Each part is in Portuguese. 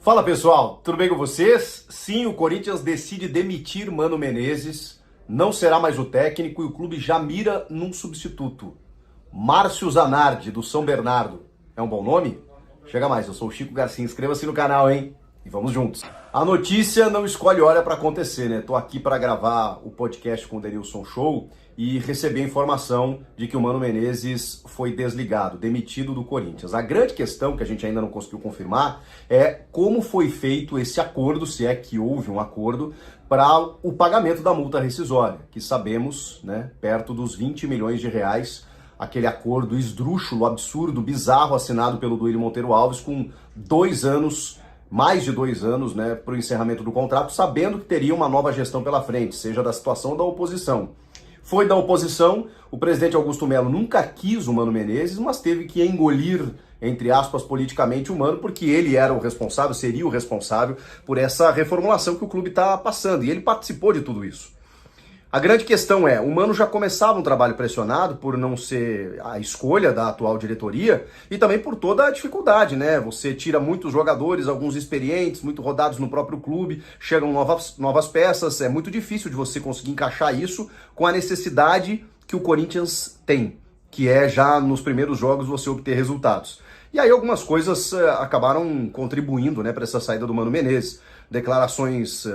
Fala pessoal, tudo bem com vocês? Sim, o Corinthians decide demitir Mano Menezes, não será mais o técnico e o clube já mira num substituto. Márcio Zanardi, do São Bernardo. É um bom nome? Chega mais, eu sou o Chico Garcia, inscreva-se no canal, hein? E vamos juntos. A notícia não escolhe hora para acontecer, né? Tô aqui para gravar o podcast com o Denilson Show e recebi a informação de que o Mano Menezes foi desligado, demitido do Corinthians. A grande questão, que a gente ainda não conseguiu confirmar, é como foi feito esse acordo, se é que houve um acordo, para o pagamento da multa rescisória, que sabemos, né, perto dos 20 milhões de reais, aquele acordo esdrúxulo, absurdo, bizarro, assinado pelo Duílio Monteiro Alves, com 2 anos, mais de 2 anos, né, para o encerramento do contrato, sabendo que teria uma nova gestão pela frente, seja da situação ou da oposição. Foi da oposição, o presidente Augusto Melo nunca quis o Mano Menezes, mas teve que engolir, entre aspas, politicamente o Mano, porque ele era o responsável, seria o responsável por essa reformulação que o clube está passando, e ele participou de tudo isso. A grande questão é, o Mano já começava um trabalho pressionado por não ser a escolha da atual diretoria e também por toda a dificuldade, né? Você tira muitos jogadores, alguns experientes, muito rodados no próprio clube, chegam novas peças, é muito difícil de você conseguir encaixar isso com a necessidade que o Corinthians tem, que é já nos primeiros jogos você obter resultados. E aí algumas coisas acabaram contribuindo, né, para essa saída do Mano Menezes. Declarações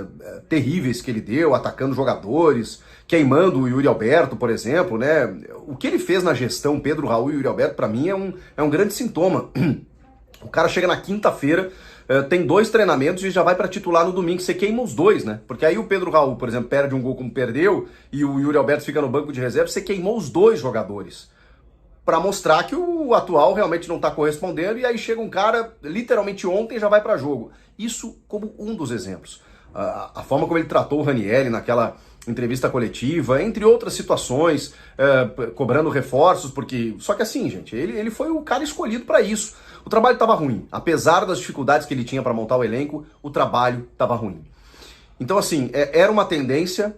terríveis que ele deu, atacando jogadores, queimando o Yuri Alberto, por exemplo, né? O que ele fez na gestão, Pedro Raul e Yuri Alberto, para mim é um grande sintoma. O cara chega na quinta-feira, tem 2 treinamentos e já vai para titular no domingo, você queima os 2, né? Porque aí o Pedro Raul, por exemplo, perde um gol como perdeu e o Yuri Alberto fica no banco de reserva, você queimou os 2 jogadores. Para mostrar que o atual realmente não está correspondendo, e aí chega um cara, literalmente ontem, já vai para jogo. Isso como um dos exemplos. A forma como ele tratou o Ranieri naquela entrevista coletiva, entre outras situações, cobrando reforços, porque... Só que assim, gente, ele foi o cara escolhido para isso. O trabalho estava ruim. Apesar das dificuldades que ele tinha para montar o elenco, o trabalho estava ruim. Então, assim, era uma tendência,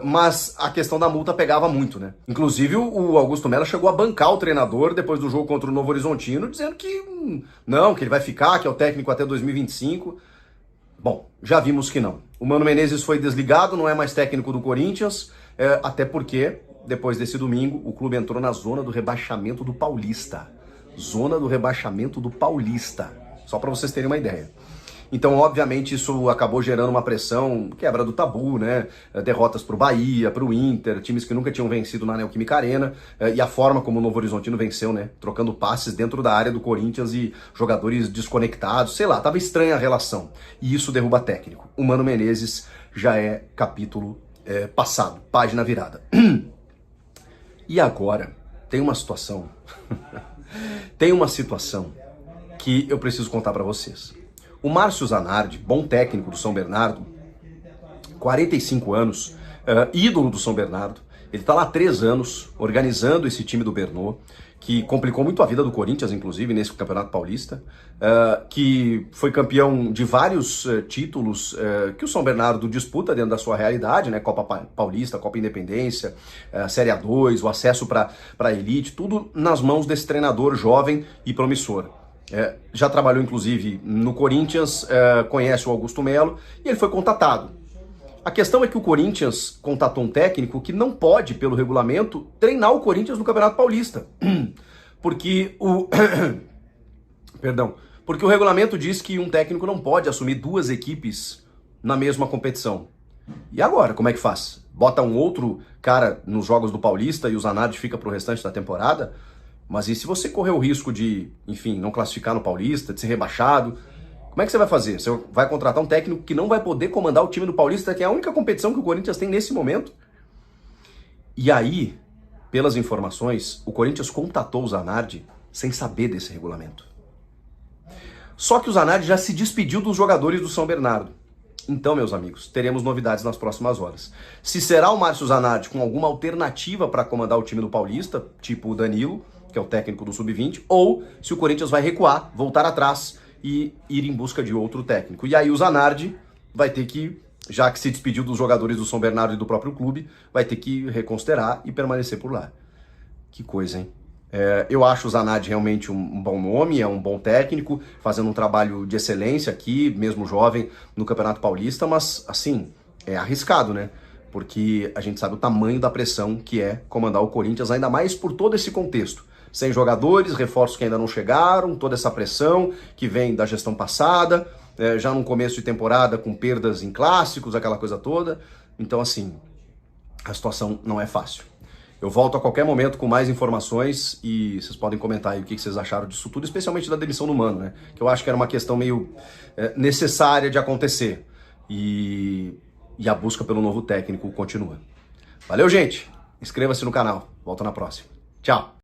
mas a questão da multa pegava muito, né? Inclusive, o Augusto Melo chegou a bancar o treinador depois do jogo contra o Novo Horizontino, dizendo que não, que ele vai ficar, que é o técnico até 2025. Bom, já vimos que não. O Mano Menezes foi desligado, não é mais técnico do Corinthians, até porque, depois desse domingo, o clube entrou na zona do rebaixamento do Paulista. Zona do rebaixamento do Paulista. Só para vocês terem uma ideia. Então, obviamente, isso acabou gerando uma pressão, quebra do tabu, né? Derrotas para o Bahia, para o Inter, times que nunca tinham vencido na Neoquímica Arena, e a forma como o Novo Horizontino venceu, né? Trocando passes dentro da área do Corinthians e jogadores desconectados, sei lá, tava estranha a relação. E isso derruba técnico. O Mano Menezes já é capítulo passado, página virada. E agora, tem uma situação, que eu preciso contar para vocês. O Márcio Zanardi, bom técnico do São Bernardo, 45 anos, ídolo do São Bernardo, ele está lá há 3 anos organizando esse time do Bernô, que complicou muito a vida do Corinthians, inclusive, nesse Campeonato Paulista, que foi campeão de vários títulos que o São Bernardo disputa dentro da sua realidade, né? Copa Paulista, Copa Independência, Série A2, o acesso para a elite, tudo nas mãos desse treinador jovem e promissor. Já trabalhou inclusive no Corinthians, conhece o Augusto Melo e ele foi contatado. A questão é que o Corinthians contatou um técnico que não pode, pelo regulamento, treinar o Corinthians no Campeonato Paulista. Porque porque o regulamento diz que um técnico não pode assumir 2 equipes na mesma competição. E agora, como é que faz? Bota um outro cara nos jogos do Paulista e o Zanardi fica pro restante da temporada? Mas e se você correr o risco de, enfim, não classificar no Paulista, de ser rebaixado, como é que você vai fazer? Você vai contratar um técnico que não vai poder comandar o time do Paulista, que é a única competição que o Corinthians tem nesse momento? E aí, pelas informações, o Corinthians contatou o Zanardi sem saber desse regulamento. Só que o Zanardi já se despediu dos jogadores do São Bernardo. Então, meus amigos, teremos novidades nas próximas horas. Se será o Márcio Zanardi com alguma alternativa para comandar o time do Paulista, tipo o Danilo, que é o técnico do Sub-20, ou se o Corinthians vai recuar, voltar atrás e ir em busca de outro técnico. E aí o Zanardi vai ter que, já que se despediu dos jogadores do São Bernardo e do próprio clube, vai ter que reconsiderar e permanecer por lá. Que coisa, hein? Eu acho o Zanardi realmente um bom nome, é um bom técnico, fazendo um trabalho de excelência aqui, mesmo jovem, no Campeonato Paulista, mas, assim, é arriscado, né? Porque a gente sabe o tamanho da pressão que é comandar o Corinthians, ainda mais por todo esse contexto. Sem jogadores, reforços que ainda não chegaram, toda essa pressão que vem da gestão passada, já num começo de temporada com perdas em clássicos, aquela coisa toda. Então, assim, a situação não é fácil. Eu volto a qualquer momento com mais informações e vocês podem comentar aí o que vocês acharam disso tudo, especialmente da demissão do Mano, né? Que eu acho que era uma questão meio necessária de acontecer. E a busca pelo novo técnico continua. Valeu, gente! Inscreva-se no canal. Volto na próxima. Tchau!